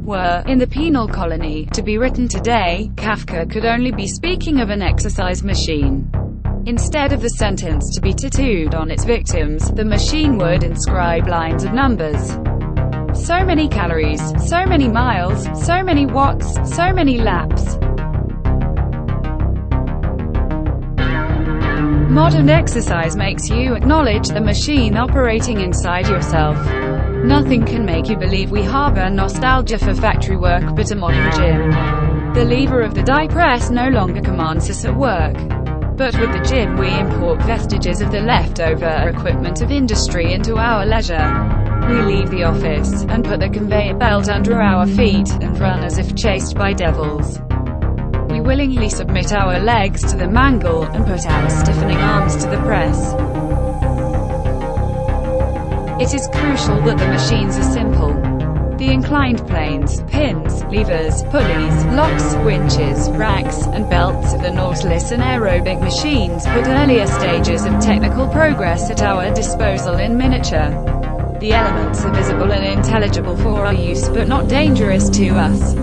were, in the penal colony, to be written today, Kafka could only be speaking of an exercise machine. Instead of the sentence to be tattooed on its victims, the machine would inscribe lines of numbers. So many calories, so many miles, so many watts, so many laps. Modern exercise makes you acknowledge the machine operating inside yourself. Nothing can make you believe we harbor nostalgia for factory work but a modern gym. The lever of the die press no longer commands us at work. But with the gym we import vestiges of the leftover equipment of industry into our leisure. We leave the office, and put the conveyor belt under our feet, and run as if chased by devils. We willingly submit our legs to the mangle, and put our stiffening arms to the press. It is crucial that the machines are simple. The inclined planes, pins, levers, pulleys, locks, winches, racks, and belts of the Nautilus and aerobic machines put earlier stages of technical progress at our disposal in miniature. The elements are visible and intelligible for our use but not dangerous to us.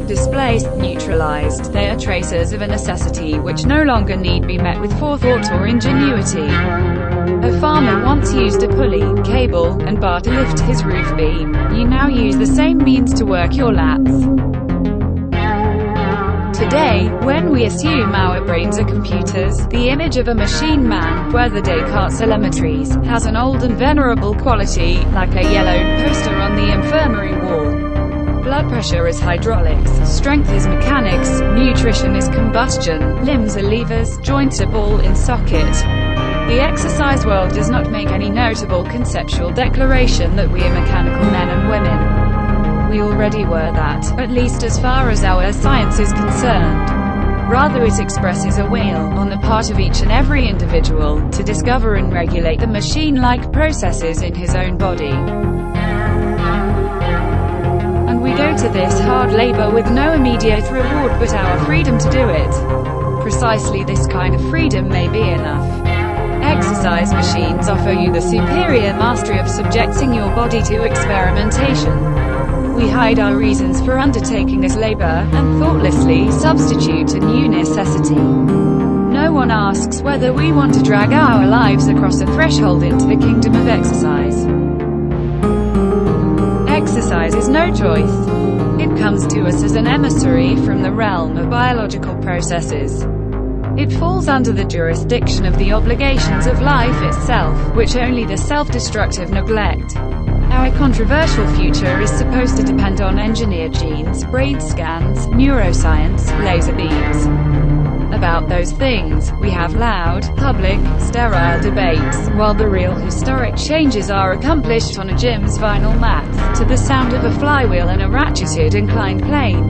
Displaced, neutralized, they are traces of a necessity which no longer need be met with forethought or ingenuity. A farmer once used a pulley, cable, and bar to lift his roof beam. You now use the same means to work your lats. Today, when we assume our brains are computers, the image of a machine man, whether Descartes' telemetries, has an old and venerable quality, like a yellowed poster on the infirmary wall. Blood pressure is hydraulics, strength is mechanics, nutrition is combustion, limbs are levers, joints are ball in socket. The exercise world does not make any notable conceptual declaration that we are mechanical men and women. We already were that, at least as far as our science is concerned. Rather it expresses a will, on the part of each and every individual, to discover and regulate the machine-like processes in his own body. We go to this hard labor with no immediate reward but our freedom to do it. Precisely this kind of freedom may be enough. Exercise machines offer you the superior mastery of subjecting your body to experimentation. We hide our reasons for undertaking this labor, and thoughtlessly substitute a new necessity. No one asks whether we want to drag our lives across a threshold into the kingdom of exercise. Exercise is no choice. It comes to us as an emissary from the realm of biological processes. It falls under the jurisdiction of the obligations of life itself, which only the self-destructive neglect. Our controversial future is supposed to depend on engineered genes, brain scans, neuroscience, laser beams. About those things, we have loud, public, sterile debates, while the real historic changes are accomplished on a gym's vinyl mat, to the sound of a flywheel and a ratcheted inclined plane.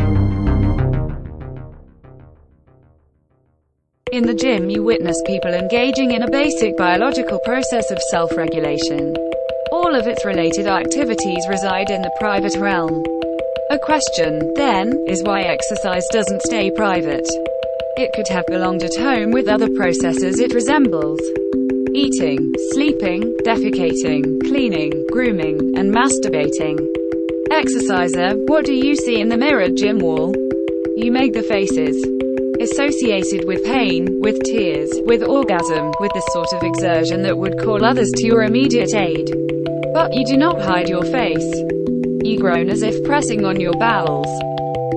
In the gym you witness people engaging in a basic biological process of self-regulation. All of its related activities reside in the private realm. A question, then, is why exercise doesn't stay private. It could have belonged at home with other processes it resembles. Eating, sleeping, defecating, cleaning, grooming, and masturbating. Exerciser, what do you see in the mirrored gym wall? You make the faces. Associated with pain, with tears, with orgasm, with the sort of exertion that would call others to your immediate aid. But you do not hide your face. You groan as if pressing on your bowels.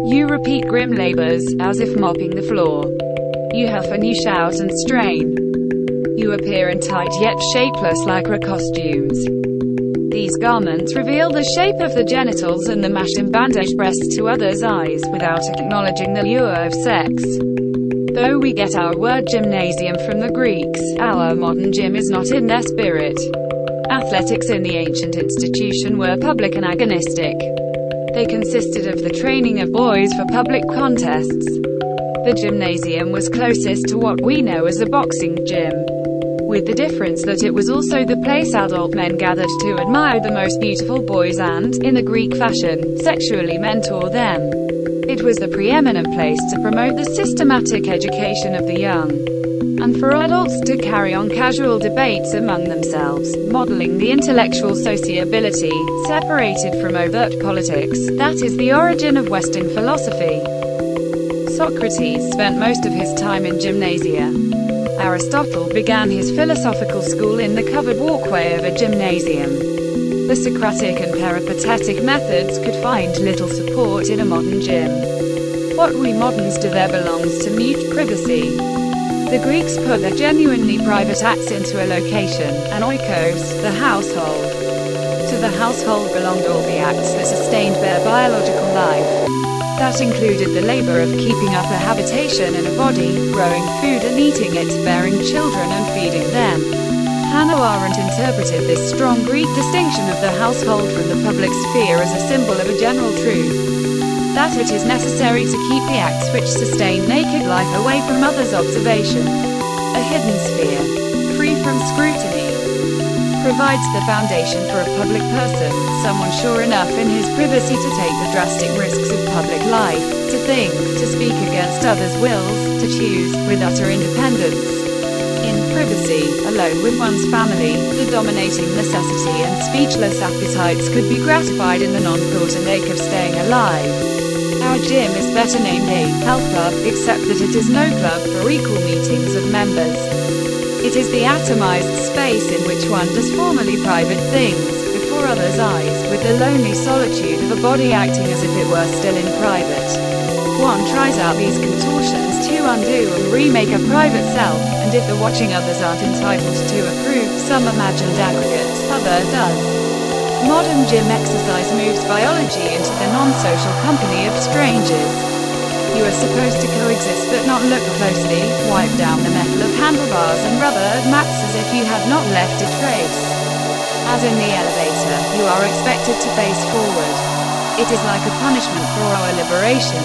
You repeat grim labors, as if mopping the floor. You huff and you shout and strain. You appear in tight yet shapeless lycra costumes. These garments reveal the shape of the genitals and the mashed and bandaged breasts to others' eyes, without acknowledging the lure of sex. Though we get our word gymnasium from the Greeks, our modern gym is not in their spirit. Athletics in the ancient institution were public and agonistic. They consisted of the training of boys for public contests. The gymnasium was closest to what we know as a boxing gym, with the difference that it was also the place adult men gathered to admire the most beautiful boys and, in the Greek fashion, sexually mentor them. It was the preeminent place to promote the systematic education of the young. and for adults to carry on casual debates among themselves, modeling the intellectual sociability, separated from overt politics, that is the origin of Western philosophy. Socrates spent most of his time in gymnasia. Aristotle began his philosophical school in the covered walkway of a gymnasium. The Socratic and peripatetic methods could find little support in a modern gym. What we moderns do there belongs to mute privacy. The Greeks put their genuinely private acts into a location, an oikos, the household. To the household belonged all the acts that sustained their biological life. That included the labor of keeping up a habitation and a body, growing food and eating it, bearing children and feeding them. Hannah Arendt interpreted this strong Greek distinction of the household from the public sphere as a symbol of a general truth. That it is necessary to keep the acts which sustain naked life away from others' observation. A hidden sphere, free from scrutiny, provides the foundation for a public person, someone sure enough in his privacy to take the drastic risks of public life, to think, to speak against others' wills, to choose, with utter independence. In privacy, alone with one's family, the dominating necessity and speechless appetites could be gratified in the non-thought and ache of staying alive. Our gym is better named a health club, except that it is no club for equal meetings of members. It is the atomized space in which one does formally private things, before others' eyes, with the lonely solitude of a body acting as if it were still in private. One tries out these contortions to undo and remake a private self, and if the watching others aren't entitled to approve some imagined aggregate, other does. Modern gym exercise moves biology into the non-social company of strangers. You are supposed to coexist but not look closely, wipe down the metal of handlebars and rubber mats as if you had not left a trace. As in the elevator, you are expected to face forward. It is like a punishment for our liberation.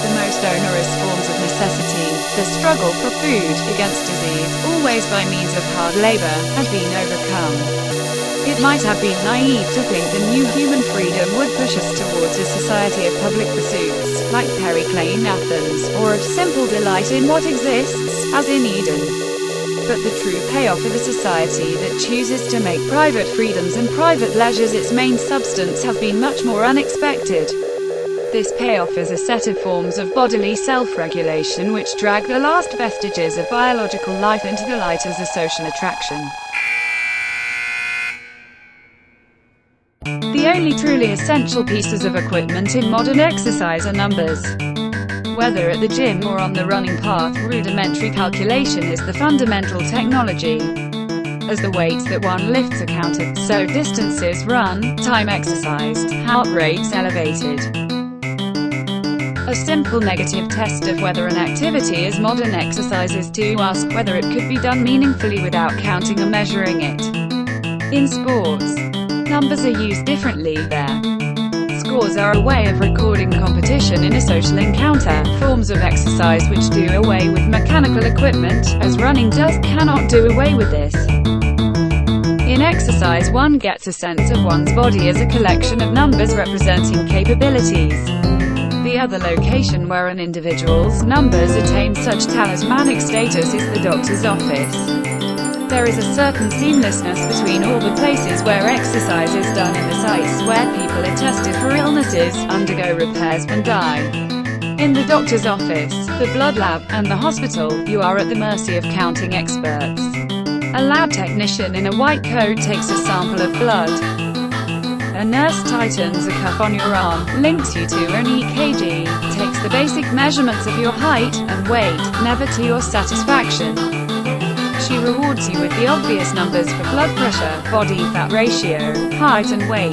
The most onerous forms of necessity, the struggle for food, against disease, always by means of hard labor, had been overcome. It might have been naive to think the new human freedom would push us towards a society of public pursuits, like Pericles in Athens, or of simple delight in what exists, as in Eden. But the true payoff of a society that chooses to make private freedoms and private leisures its main substance has been much more unexpected. This payoff is a set of forms of bodily self-regulation which drag the last vestiges of biological life into the light as a social attraction. The only truly essential pieces of equipment in modern exercise are numbers. Whether at the gym or on the running path, rudimentary calculation is the fundamental technology. As the weights that one lifts are counted, so distances run, time exercised, heart rates elevated. A simple negative test of whether an activity is modern exercise is to ask whether it could be done meaningfully without counting or measuring it. In sports, numbers are used differently there. Scores are a way of recording competition in a social encounter. Forms of exercise which do away with mechanical equipment, as running does, cannot do away with this. In exercise one gets a sense of one's body as a collection of numbers representing capabilities. The other location where an individual's numbers attain such talismanic status is the doctor's office. There is a certain seamlessness between all the places where exercise is done and the sites where people are tested for illnesses, undergo repairs and die. In the doctor's office, the blood lab, and the hospital, you are at the mercy of counting experts. A lab technician in a white coat takes a sample of blood. A nurse tightens a cuff on your arm, links you to an EKG, takes the basic measurements of your height and weight, never to your satisfaction. She rewards you with the obvious numbers for blood pressure, body fat ratio, height and weight.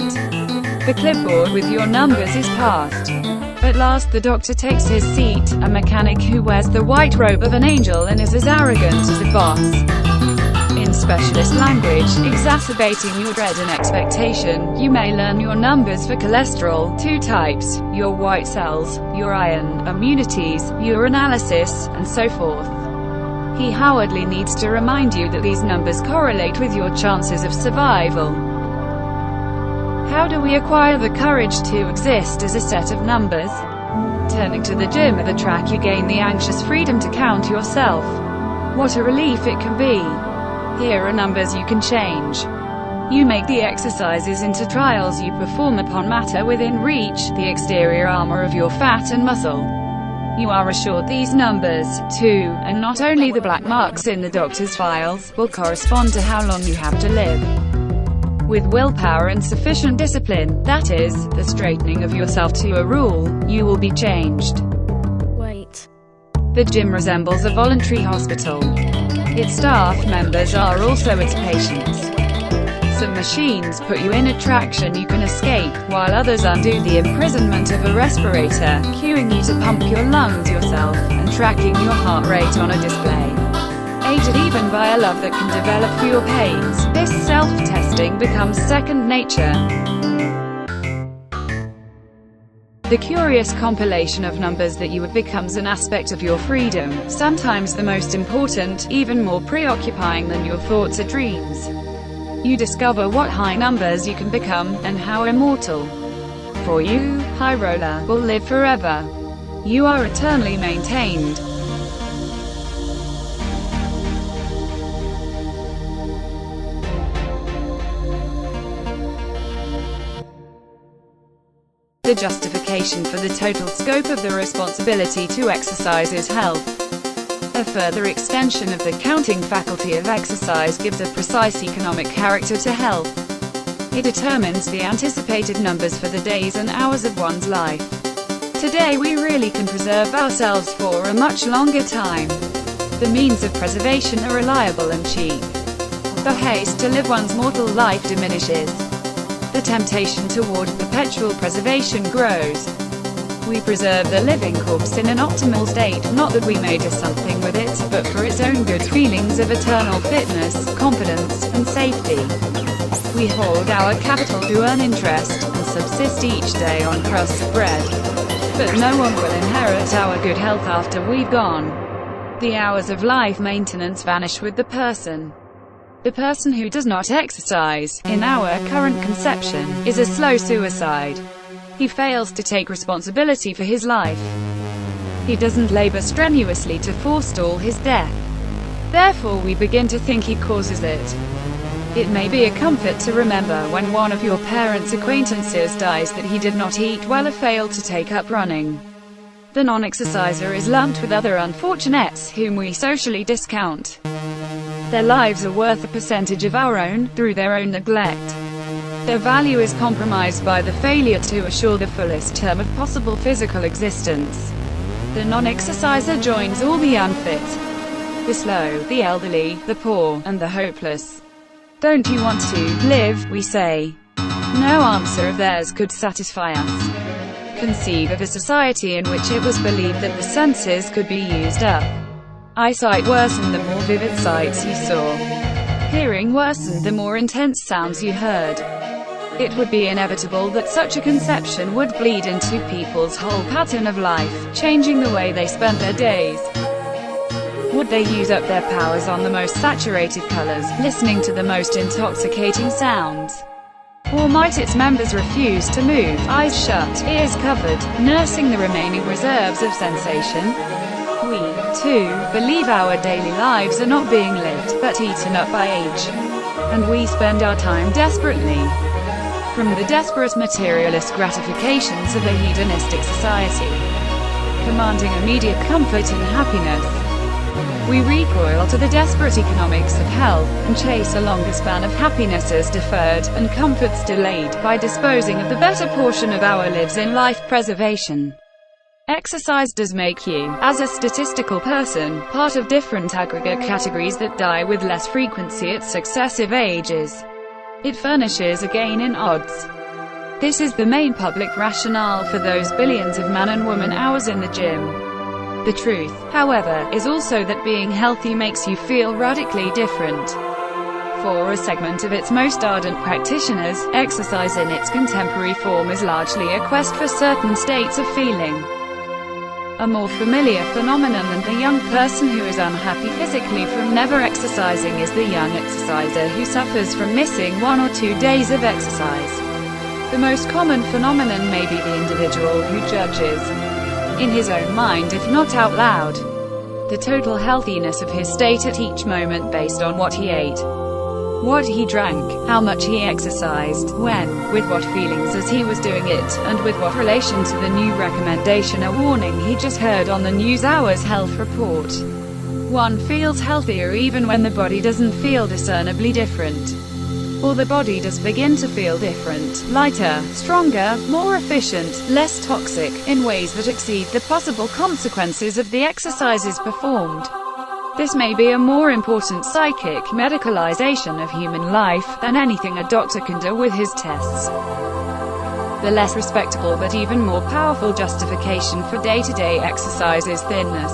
The clipboard with your numbers is passed. At last the doctor takes his seat, a mechanic who wears the white robe of an angel and is as arrogant as a boss. In specialist language, exacerbating your dread and expectation, you may learn your numbers for cholesterol, 2 types, your white cells, your iron, immunities, urinalysis, and so forth. He howardly needs to remind you that these numbers correlate with your chances of survival. How do we acquire the courage to exist as a set of numbers? Turning to the gym or the track, you gain the anxious freedom to count yourself. What a relief it can be. Here are numbers you can change. You make the exercises into trials you perform upon matter within reach, the exterior armor of your fat and muscle. You are assured these numbers, too, and not only the black marks in the doctor's files, will correspond to how long you have to live. With willpower and sufficient discipline, that is, the straightening of yourself to a rule, you will be changed. Wait. The gym resembles a voluntary hospital. Its staff members are also its patients. Some machines put you in a traction you can escape, while others undo the imprisonment of a respirator, cueing you to pump your lungs yourself, and tracking your heart rate on a display. Aided even by a love that can develop for your pains, this self-testing becomes second nature. The curious compilation of numbers that you have becomes an aspect of your freedom, sometimes the most important, even more preoccupying than your thoughts or dreams. You discover what high numbers you can become, and how immortal. For you, high roller, will live forever. You are eternally maintained. The justification for the total scope of the responsibility to exercise is health. A further extension of the counting faculty of exercise gives a precise economic character to health. It determines the anticipated numbers for the days and hours of one's life. Today we really can preserve ourselves for a much longer time. The means of preservation are reliable and cheap. The haste to live one's mortal life diminishes. The temptation toward perpetual preservation grows. We preserve the living corpse in an optimal state, not that we may do something with it, but for its own good feelings of eternal fitness, confidence, and safety. We hoard our capital to earn interest, and subsist each day on crusts of bread. But no one will inherit our good health after we've gone. The hours of life maintenance vanish with the person. The person who does not exercise, in our current conception, is a slow suicide. He fails to take responsibility for his life. He doesn't labor strenuously to forestall his death. Therefore we begin to think he causes it. It may be a comfort to remember when one of your parents' acquaintances dies that he did not eat well or failed to take up running. The non-exerciser is lumped with other unfortunates whom we socially discount. Their lives are worth a percentage of our own, through their own neglect. Their value is compromised by the failure to assure the fullest term of possible physical existence. The non-exerciser joins all the unfit, the slow, the elderly, the poor, and the hopeless. Don't you want to live, we say. No answer of theirs could satisfy us. Conceive of a society in which it was believed that the senses could be used up. Eyesight worsened the more vivid sights you saw. Hearing worsened the more intense sounds you heard. It would be inevitable that such a conception would bleed into people's whole pattern of life, changing the way they spent their days. Would they use up their powers on the most saturated colors, listening to the most intoxicating sounds? Or might its members refuse to move, eyes shut, ears covered, nursing the remaining reserves of sensation? We, too, believe our daily lives are not being lived, but eaten up by age. And we spend our time desperately. From the desperate materialist gratifications of a hedonistic society, commanding immediate comfort and happiness, we recoil to the desperate economics of health, and chase a longer span of happiness as deferred, and comforts delayed, by disposing of the better portion of our lives in life preservation. Exercise does make you, as a statistical person, part of different aggregate categories that die with less frequency at successive ages. It furnishes a gain in odds. This is the main public rationale for those billions of man and woman hours in the gym. The truth, however, is also that being healthy makes you feel radically different. For a segment of its most ardent practitioners, exercise in its contemporary form is largely a quest for certain states of feeling. A more familiar phenomenon than the young person who is unhappy physically from never exercising is the young exerciser who suffers from missing 1 or 2 days of exercise. The most common phenomenon may be the individual who judges, in his own mind if not out loud, the total healthiness of his state at each moment based on what he ate, what he drank, how much he exercised, when, with what feelings as he was doing it, and with what relation to the new recommendation or warning he just heard on the NewsHour's health report. One feels healthier even when the body doesn't feel discernibly different. Or the body does begin to feel different, lighter, stronger, more efficient, less toxic, in ways that exceed the possible consequences of the exercises performed. This may be a more important psychic medicalization of human life than anything a doctor can do with his tests. The less respectable but even more powerful justification for day-to-day exercise is thinness.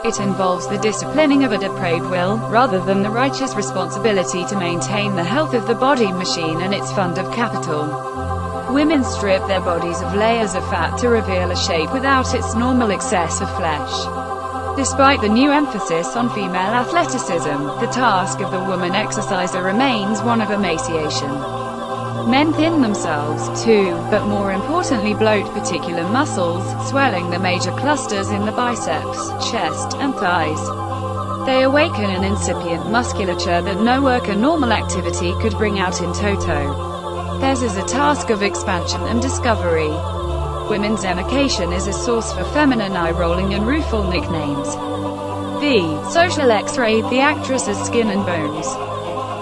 It involves the disciplining of a depraved will, rather than the righteous responsibility to maintain the health of the body machine and its fund of capital. Women strip their bodies of layers of fat to reveal a shape without its normal excess of flesh. Despite the new emphasis on female athleticism, the task of the woman exerciser remains one of emaciation. Men thin themselves, too, but more importantly bloat particular muscles, swelling the major clusters in the biceps, chest, and thighs. They awaken an incipient musculature that no work or normal activity could bring out in toto. Theirs is a task of expansion and discovery. Women's emaciation is a source for feminine eye-rolling and rueful nicknames. The social X-ray, the actress's skin and bones.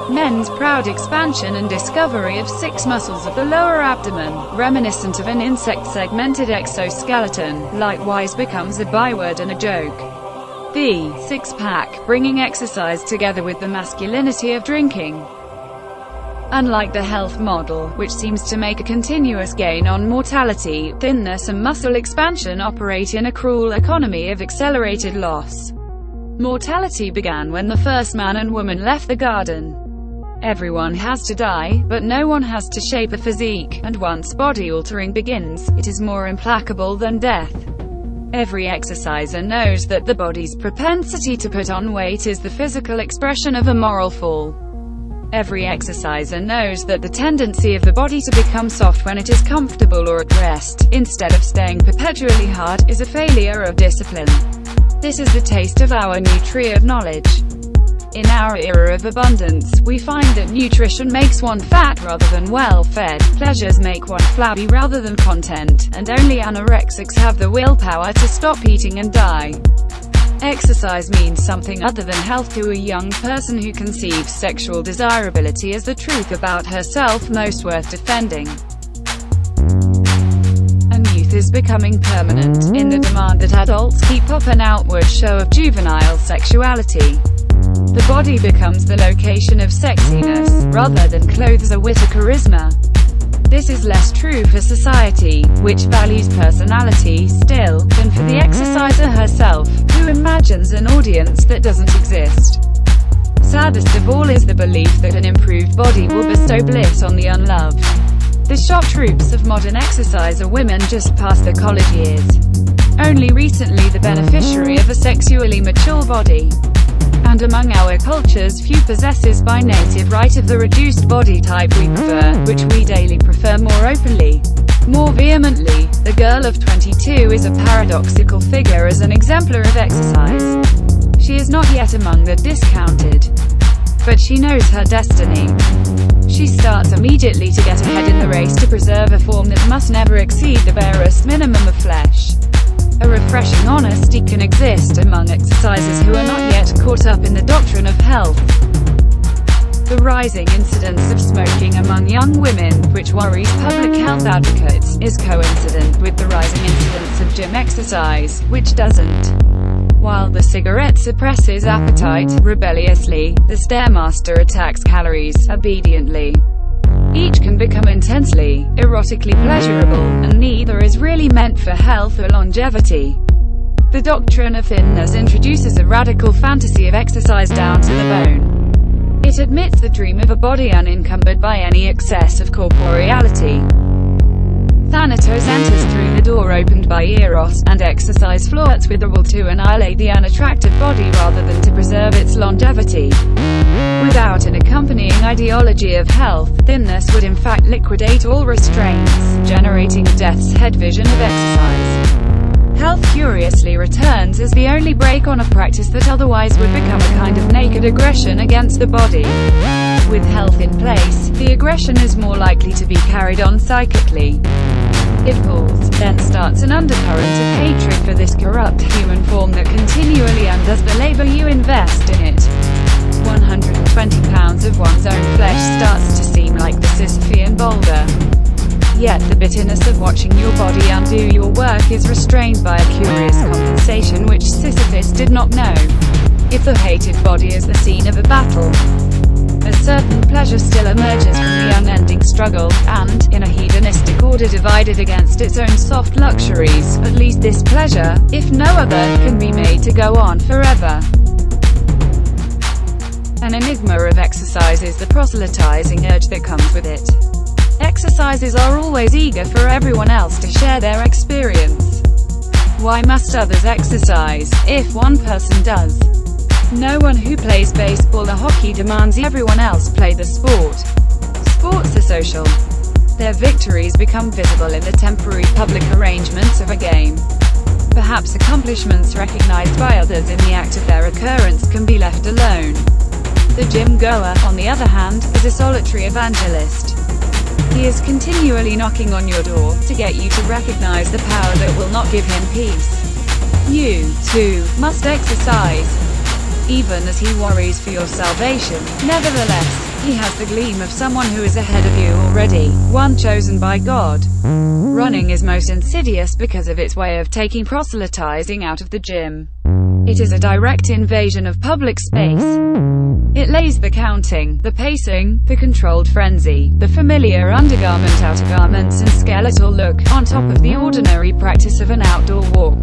Men's proud expansion and discovery of 6 muscles of the lower abdomen, reminiscent of an insect-segmented exoskeleton, likewise becomes a byword and a joke. The six-pack, bringing exercise together with the masculinity of drinking. Unlike the health model, which seems to make a continuous gain on mortality, thinness and muscle expansion operate in a cruel economy of accelerated loss. Mortality began when the first man and woman left the garden. Everyone has to die, but no one has to shape a physique, and once body altering begins, it is more implacable than death. Every exerciser knows that the body's propensity to put on weight is the physical expression of a moral fall. Every exerciser knows that the tendency of the body to become soft when it is comfortable or at rest, instead of staying perpetually hard, is a failure of discipline. This is the taste of our new tree of knowledge. In our era of abundance, we find that nutrition makes one fat rather than well-fed, pleasures make one flabby rather than content, and only anorexics have the willpower to stop eating and die. Exercise means something other than health to a young person who conceives sexual desirability as the truth about herself most worth defending. And youth is becoming permanent, in the demand that adults keep up an outward show of juvenile sexuality. The body becomes the location of sexiness, rather than clothes or wit or charisma. This is less true for society, which values personality still, than for the exerciser herself, who imagines an audience that doesn't exist. Saddest of all is the belief that an improved body will bestow bliss on the unloved. The shock troops of modern exerciser women just past their college years. Only recently the beneficiary of a sexually mature body. And among our cultures few possesses by native right of the reduced body type we prefer, which we daily prefer more openly, more vehemently. The girl of 22 is a paradoxical figure as an exemplar of exercise. She is not yet among the discounted, but she knows her destiny. She starts immediately to get ahead in the race to preserve a form that must never exceed the barest minimum of flesh. A refreshing honesty can exist among exercisers who are not yet caught up in the doctrine of health. The rising incidence of smoking among young women, which worries public health advocates, is coincident with the rising incidence of gym exercise, which doesn't. While the cigarette suppresses appetite, rebelliously, the Stairmaster attacks calories, obediently. Each can become intensely, erotically pleasurable, and neither is really meant for health or longevity. The doctrine of thinness introduces a radical fantasy of exercise down to the bone. It admits the dream of a body unencumbered by any excess of corporeality. Thanatos enters through the door opened by Eros, and exercise flirts with the will to annihilate the unattractive body rather than to preserve its longevity. Without an accompanying ideology of health, thinness would in fact liquidate all restraints, generating a death's head vision of exercise. Health curiously returns as the only break on a practice that otherwise would become a kind of naked aggression against the body. With health in place, the aggression is more likely to be carried on psychically. It pulls, then starts an undercurrent of hatred for this corrupt human form that continually undoes the labor you invest in it. 120 pounds of one's own flesh starts to seem like the Sisyphean boulder. Yet the bitterness of watching your body undo your work is restrained by a curious compensation which Sisyphus did not know. If the hated body is the scene of a battle, a certain pleasure still emerges from the unending struggle, and, in a hedonistic order divided against its own soft luxuries, at least this pleasure, if no other, can be made to go on forever. An enigma of exercise is the proselytizing urge that comes with it. Exercises are always eager for everyone else to share their experience. Why must others exercise, if one person does? No one who plays baseball or hockey demands everyone else play the sport. Sports are social. Their victories become visible in the temporary public arrangements of a game. Perhaps accomplishments recognized by others in the act of their occurrence can be left alone. The gym goer, on the other hand, is a solitary evangelist. He is continually knocking on your door, to get you to recognize the power that will not give him peace. You, too, must exercise. Even as he worries for your salvation, nevertheless, he has the gleam of someone who is ahead of you already, one chosen by God. Running is most insidious because of its way of taking proselytizing out of the gym. It is a direct invasion of public space. It lays the counting, the pacing, the controlled frenzy, the familiar undergarment, outer garments and skeletal look, on top of the ordinary practice of an outdoor walk.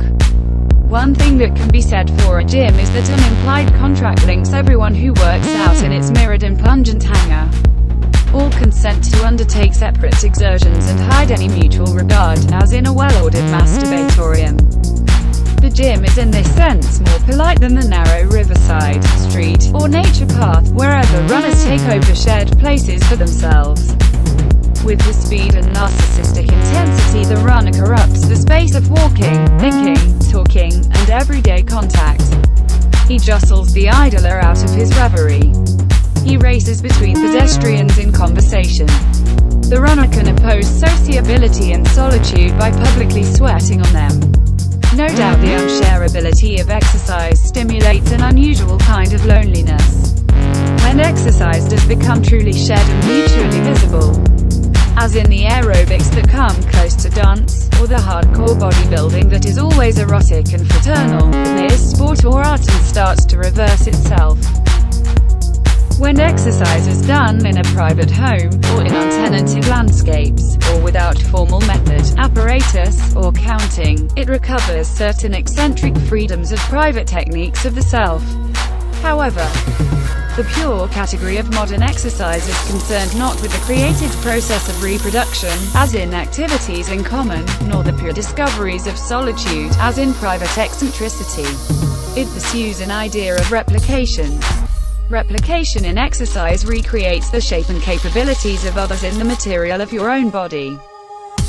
One thing that can be said for a gym is that an implied contract links everyone who works out in its mirrored and pungent hangar. All consent to undertake separate exertions and hide any mutual regard, as in a well-ordered masturbatorium. The gym is in this sense more polite than the narrow riverside, street, or nature path, wherever runners take over shared places for themselves. With his speed and narcissistic intensity, the runner corrupts the space of walking, thinking, talking, and everyday contact. He jostles the idler out of his reverie. He races between pedestrians in conversation. The runner can oppose sociability and solitude by publicly sweating on them. No doubt the unshareability of exercise stimulates an unusual kind of loneliness. When exercise does become truly shared and mutually visible, as in the aerobics that come close to dance, or the hardcore bodybuilding that is always erotic and fraternal, it is sport or art and starts to reverse itself. When exercise is done in a private home, or in untenanted landscapes, or without formal method, apparatus, or counting, it recovers certain eccentric freedoms of private techniques of the self. However, the pure category of modern exercise is concerned not with the creative process of reproduction, as in activities in common, nor the pure discoveries of solitude, as in private eccentricity. It pursues an idea of replication. Replication in exercise recreates the shape and capabilities of others in the material of your own body.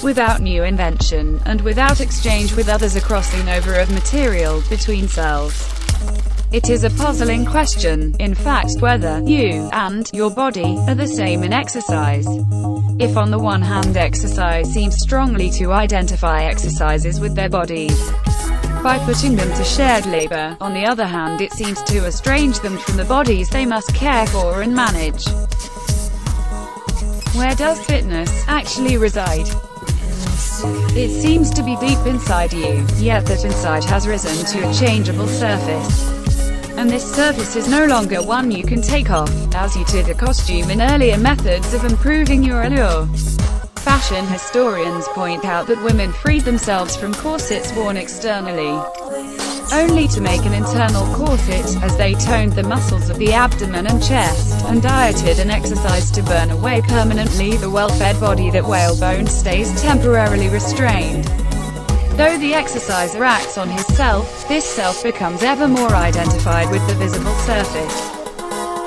Without new invention, and without exchange with others, a crossing over of material between cells. It is a puzzling question, in fact, whether you and your body are the same in exercise. If on the one hand exercise seems strongly to identify exercises with their bodies, by putting them to shared labor, on the other hand it seems to estrange them from the bodies they must care for and manage. Where does fitness actually reside? It seems to be deep inside you, yet that inside has risen to a changeable surface. And this surface is no longer one you can take off, as you did a costume in earlier methods of improving your allure. Fashion historians point out that women freed themselves from corsets worn externally, only to make an internal corset, as they toned the muscles of the abdomen and chest, and dieted and exercised to burn away permanently the well-fed body that whalebone stays temporarily restrained. Though the exerciser acts on his self, this self becomes ever more identified with the visible surface.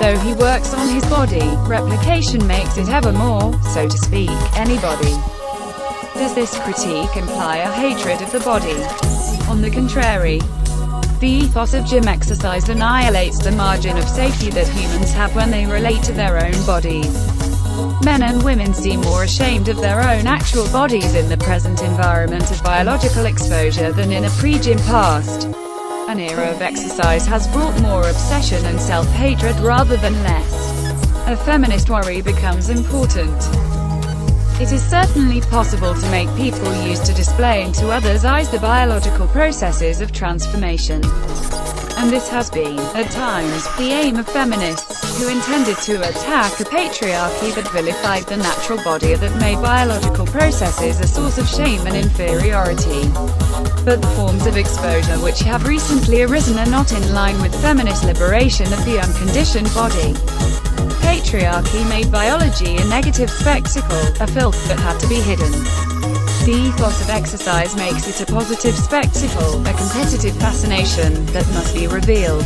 Though he works on his body, replication makes it ever more, so to speak, anybody. Does this critique imply a hatred of the body? On the contrary, the ethos of gym exercise annihilates the margin of safety that humans have when they relate to their own bodies. Men and women seem more ashamed of their own actual bodies in the present environment of biological exposure than in a pre-gym past. An era of exercise has brought more obsession and self-hatred rather than less. A feminist worry becomes important. It is certainly possible to make people use to displaying to others' eyes the biological processes of transformation. And this has been, at times, the aim of feminists, who intended to attack a patriarchy that vilified the natural body, that made biological processes a source of shame and inferiority. But the forms of exposure which have recently arisen are not in line with feminist liberation of the unconditioned body. Patriarchy made biology a negative spectacle, a filth that had to be hidden. The ethos of exercise makes it a positive spectacle, a competitive fascination that must be revealed.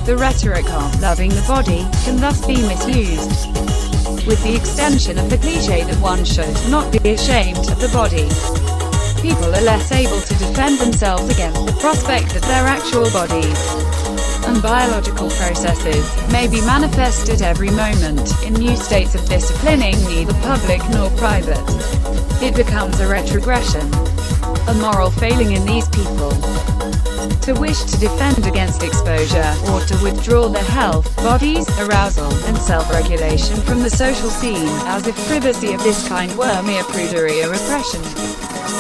The rhetoric of loving the body can thus be misused, with the extension of the cliché that one should not be ashamed of the body. People are less able to defend themselves against the prospect that their actual bodies and biological processes may be manifest at every moment, in new states of disciplining neither public nor private. It becomes a retrogression, a moral failing in these people, to wish to defend against exposure, or to withdraw their health, bodies, arousal, and self-regulation from the social scene, as if privacy of this kind were mere prudery or repression.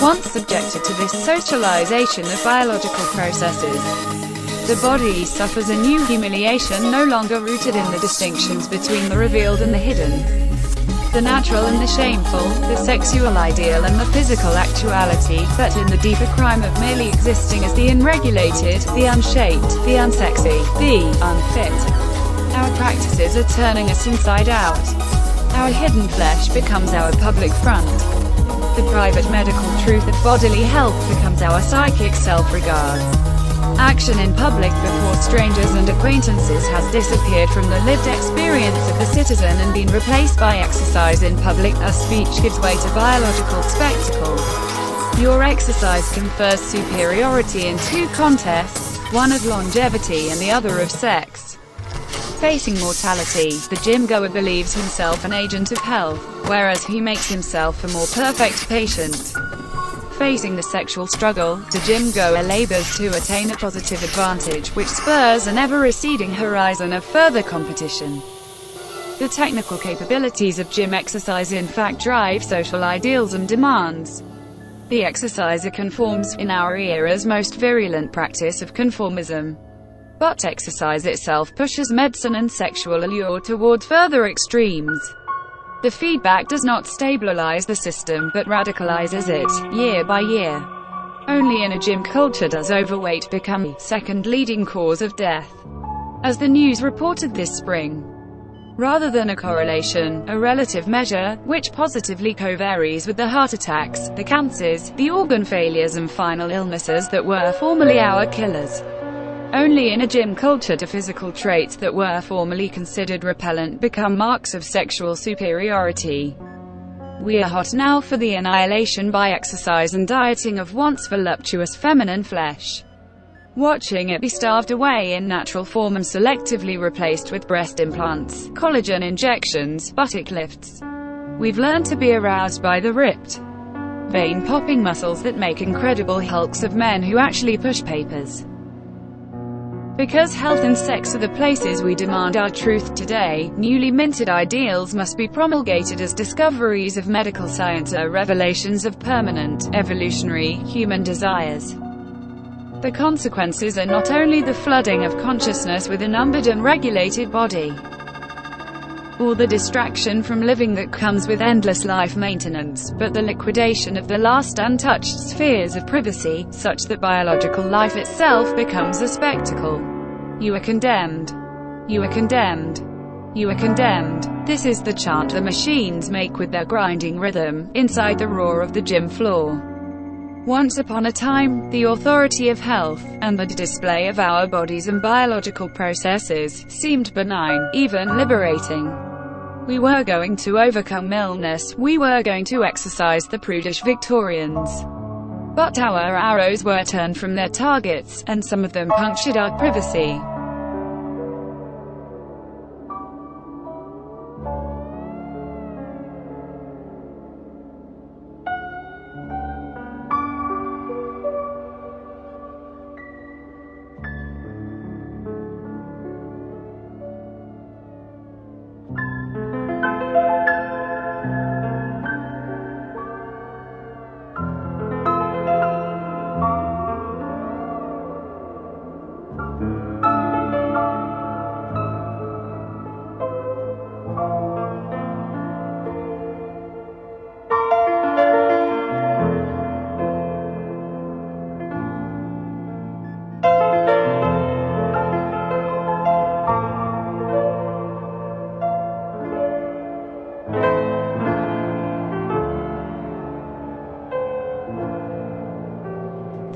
Once subjected to this socialization of biological processes, the body suffers a new humiliation no longer rooted in the distinctions between the revealed and the hidden, the natural and the shameful, the sexual ideal and the physical actuality, but in the deeper crime of merely existing as the unregulated, the unshaped, the unsexy, the unfit. Our practices are turning us inside out. Our hidden flesh becomes our public front. The private medical truth of bodily health becomes our psychic self-regard. Action in public before strangers and acquaintances has disappeared from the lived experience of the citizen and been replaced by exercise in public, as speech gives way to biological spectacle. Your exercise confers superiority in two contests, one of longevity and the other of sex. Facing mortality, the gym-goer believes himself an agent of health, whereas he makes himself a more perfect patient. Facing the sexual struggle, the gym-goer labors to attain a positive advantage, which spurs an ever-receding horizon of further competition. The technical capabilities of gym exercise in fact drive social ideals and demands. The exerciser conforms, in our era's most virulent practice of conformism. But exercise itself pushes medicine and sexual allure toward further extremes. The feedback does not stabilize the system, but radicalizes it, year by year. Only in a gym culture does overweight become the second leading cause of death, as the news reported this spring. Rather than a correlation, a relative measure, which positively co-varies with the heart attacks, the cancers, the organ failures and final illnesses that were formerly our killers. Only in a gym culture do physical traits that were formerly considered repellent become marks of sexual superiority. We are hot now for the annihilation by exercise and dieting of once voluptuous feminine flesh. Watching it be starved away in natural form and selectively replaced with breast implants, collagen injections, buttock lifts. We've learned to be aroused by the ripped, vein-popping muscles that make incredible hulks of men who actually push papers. Because health and sex are the places we demand our truth today, newly minted ideals must be promulgated as discoveries of medical science or revelations of permanent, evolutionary, human desires. The consequences are not only the flooding of consciousness with a numbered and regulated body, or the distraction from living that comes with endless life maintenance, but the liquidation of the last untouched spheres of privacy, such that biological life itself becomes a spectacle. You are condemned. You are condemned. You are condemned. This is the chant the machines make with their grinding rhythm, inside the roar of the gym floor. Once upon a time, the authority of health, and the display of our bodies and biological processes, seemed benign, even liberating. We were going to overcome illness, we were going to exercise the prudish Victorians. But our arrows were turned from their targets, and some of them punctured our privacy.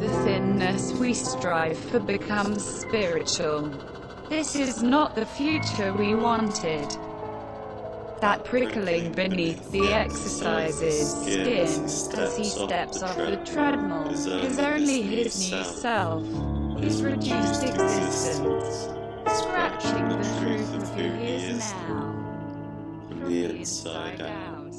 The thinness we strive for becomes spiritual. This is not the future we wanted. That prickling beneath the exercise's skin as he steps off the treadmill is only his new self, his reduced existence, scratching the truth of who he is now, from the inside out.